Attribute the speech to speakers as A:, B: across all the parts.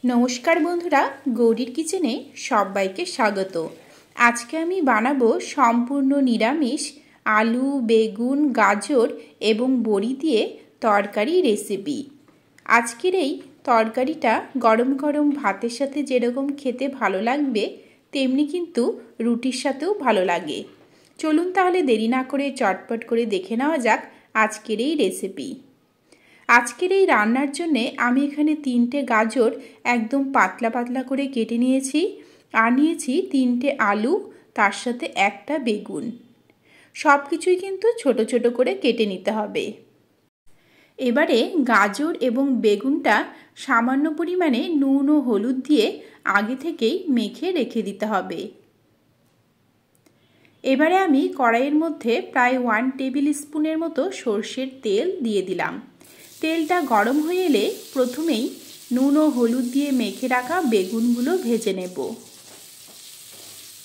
A: नमस्कार बंधुरा गौरीर किचेने सबाइके स्वागत। आज के आमी बानाबो सम्पूर्ण निरामिष आलू बेगुन गाजर एवं बड़ी दिए तरकारी रेसिपि। आजकेर एई तरकारिटा गरम गरम भातेर साथे जेरकम खेते भालो लागबे तेमनि किन्तु रुटिर साथेओ भालो लागे। चलुन ताहले देरी ना करे चटपट करे देखे नेওয়া যাক आजकेर एई रेसिपि। आजकेर এই রান্নার জন্য আমি এখানে 3টে গাজর একদম পাতলা পাতলা করে কেটে নিয়েছি আর নিয়েছি 3টে আলু তার সাথে একটা বেগুন। সবকিছুই কিন্তু ছোট ছোট করে কেটে নিতে হবে। এবারে গাজর এবং বেগুনটা সামান্য পরিমাণে নুন ও হলুদ দিয়ে আগে থেকেই মেখে রেখে দিতে হবে। এবারে আমি কড়াইয়ের মধ্যে প্রায় 1 টেবিল স্পুনের মতো সরষের তেল দিয়ে দিলাম। তেলটা গরম হয়ে এলে প্রথমেই নুন ও হলুদ দিয়ে মেখে রাখা বেগুনগুলো ভেজে নেব।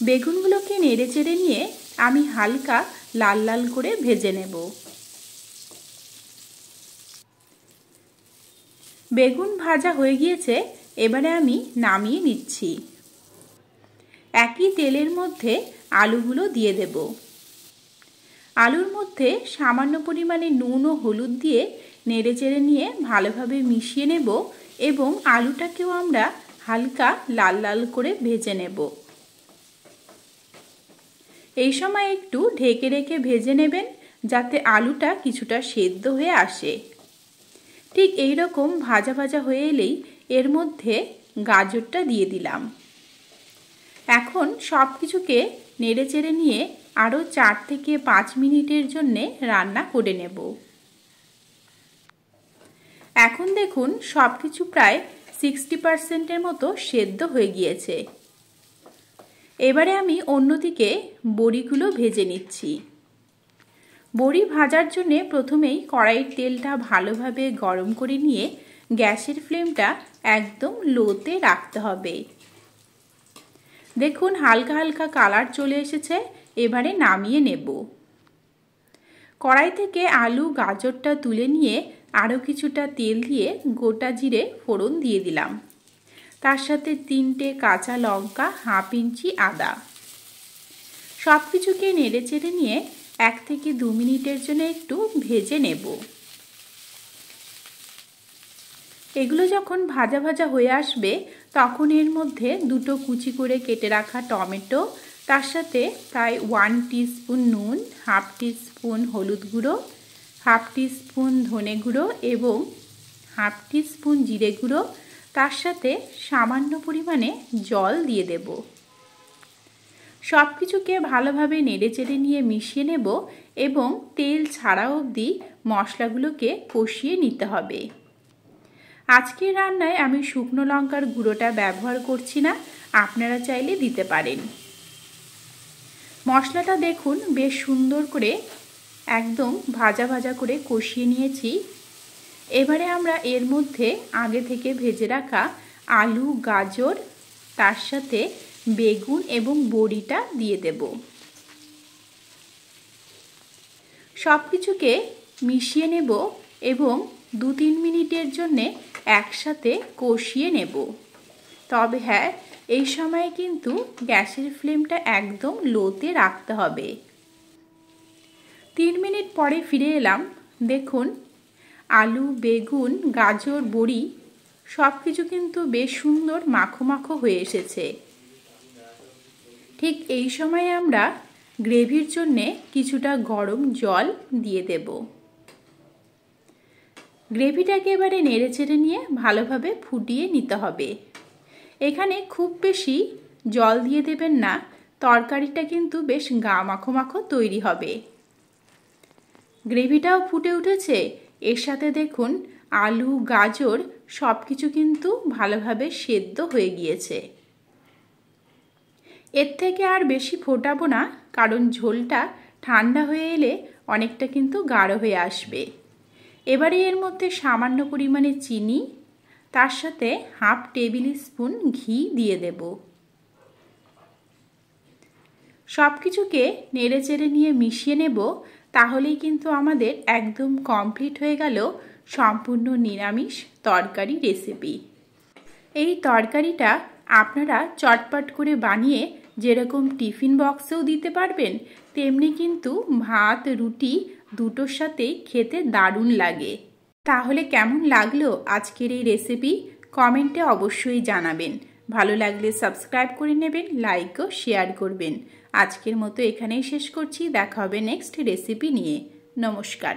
A: বেগুনগুলোকে নেড়েচেড়ে নিয়ে আমি হালকা লাল লাল করে ভেজে নেব। বেগুন ভাজা হয়ে গিয়েছে, এবারে আমি নামিয়ে নিচ্ছি। একই তেলের মধ্যে আলুগুলো দিয়ে দেব। আলুর মধ্যে সামান্য পরিমাণে নুন ও হলুদ দিয়ে নেড়েচেড়ে নিয়ে ভালোভাবে মিশিয়ে নেব এবং আলুটাকেও আমরা হালকা লাল লাল করে ভেজে নেব। এই সময় একটু ঢেকে রেখে ভেজে নেবেন যাতে আলুটা কিছুটা সেদ্ধ হয়ে আসে। ঠিক এই রকম ভাজা ভাজা হয়ে এলেই এর মধ্যে গাজরটা দিয়ে দিলাম। এখন সব কিছুকে নেড়েচেড়ে নিয়ে আরও 4 থেকে 5 মিনিটের জন্য রান্না করে নেব। এখন দেখুন সবকিছু প্রায় 60% মতো সেদ্ধ হয়ে গিয়েছে। এবারে আমি অন্যদিকে বড়িগুলো ভেজে নিচ্ছি। বড়ি ভাজার জন্য প্রথমেই কড়াইয়ের তেলটা ভালোভাবে গরম করে নিয়ে গ্যাসের ফ্লেমটা একদম লোতে রাখতে হবে। দেখুন হালকা হালকা কালার চলে এসেছে, এবারে নামিয়ে নেব। কড়াই থেকে আলু গাজরটা তুলে নিয়ে আরও কিছুটা তেল দিয়ে গোটা জিরে ফোড়ন দিয়ে দিলাম। তার সাথে 3টে কাঁচা লঙ্কা, হাফ ইঞ্চি আদা। সব কিছুকে নেড়েচেড়ে নিয়ে 1 থেকে 2 মিনিটের জন্য একটু ভেজে নেব। এগুলো যখন ভাজা ভাজা হয়ে আসবে তখন এর মধ্যে 2টো কুচি করে কেটে রাখা টমেটো, তার সাথে প্রায় 1 টিস্পুন নুন, হাফ টিস্পুন হলুদ গুঁড়ো, হাফ টিস্পুন ধনে গুঁড়ো এবং হাফ টিস্পুন জিরে গুঁড়ো, তার সাথে সামান্য পরিমাণে জল দিয়ে দেব। সব কিছুকে ভালোভাবে নেড়েচেড়ে নিয়ে মিশিয়ে নেব এবং তেল ছাড়া অবধি মশলাগুলোকে কষিয়ে নিতে হবে। আজকের রান্নায় আমি শুকনো লঙ্কার গুঁড়োটা ব্যবহার করছি না, আপনারা চাইলে দিতে পারেন। মশলাটা দেখুন বেশ সুন্দর করে একদম ভাজা ভাজা করে কষিয়ে নিয়েছি। এবারে আমরা এর মধ্যে আগে থেকে ভেজে রাখা আলু গাজর তার সাথে বেগুন এবং বড়িটা দিয়ে দেব। সব কিছুকে মিশিয়ে নেব এবং 2-3 মিনিটের জন্য একসাথে কষিয়ে নেব। তবে হ্যাঁ, এই সময় কিন্তু গ্যাসের ফ্লেমটা একদম লোতে রাখতে হবে। 3 মিনিট পরে ফিরে এলাম। দেখুন আলু বেগুন গাজর বড়ি সব কিছু কিন্তু বেশ সুন্দর মাখো মাখো হয়ে এসেছে। ঠিক এই সময় আমরা গ্রেভির জন্য কিছুটা গরম জল দিয়ে দেব। গ্রেভিটাকে এবারে নেড়েচেড়ে নিয়ে ভালোভাবে ফুটিয়ে নিতে হবে। এখানে খুব বেশি জল দিয়ে দেবেন না, তরকারিটা কিন্তু বেশ গা মাখো মাখো তৈরি হবে। গ্রেভিটাও ফুটে উঠেছে, এর সাথে দেখুন আলু গাজর সব কিছু কিন্তু ভালোভাবে সেদ্ধ হয়ে গিয়েছে। এর থেকে আর বেশি ফোটাবো না, কারণ ঝোলটা ঠান্ডা হয়ে এলে অনেকটা কিন্তু গাঢ় হয়ে আসবে। এবারে এর মধ্যে সামান্য পরিমাণে চিনি, তার সাথে হাফ টেবিল স্পুন ঘি দিয়ে দেব। সব কিছুকে নেড়েচেড়ে নিয়ে মিশিয়ে নেব, তাহলেই কিন্তু আমাদের একদম কমপ্লিট হয়ে গেল সম্পূর্ণ নিরামিষ তরকারি রেসিপি। এই তরকারিটা আপনারা চটপট করে বানিয়ে যেরকম টিফিন বক্সেও দিতে পারবেন, তেমনি কিন্তু ভাত রুটি দুটোর সাথেই খেতে দারুণ লাগে। তাহলে কেমন লাগলো আজকের এই রেসিপি কমেন্টে অবশ্যই জানাবেন। ভালো লাগলে সাবস্ক্রাইব করে নেবেন, লাইক ও শেয়ার করবেন। আজকের মতো এখানেই শেষ করছি, দেখা হবে নেক্সট রেসিপি নিয়ে। নমস্কার।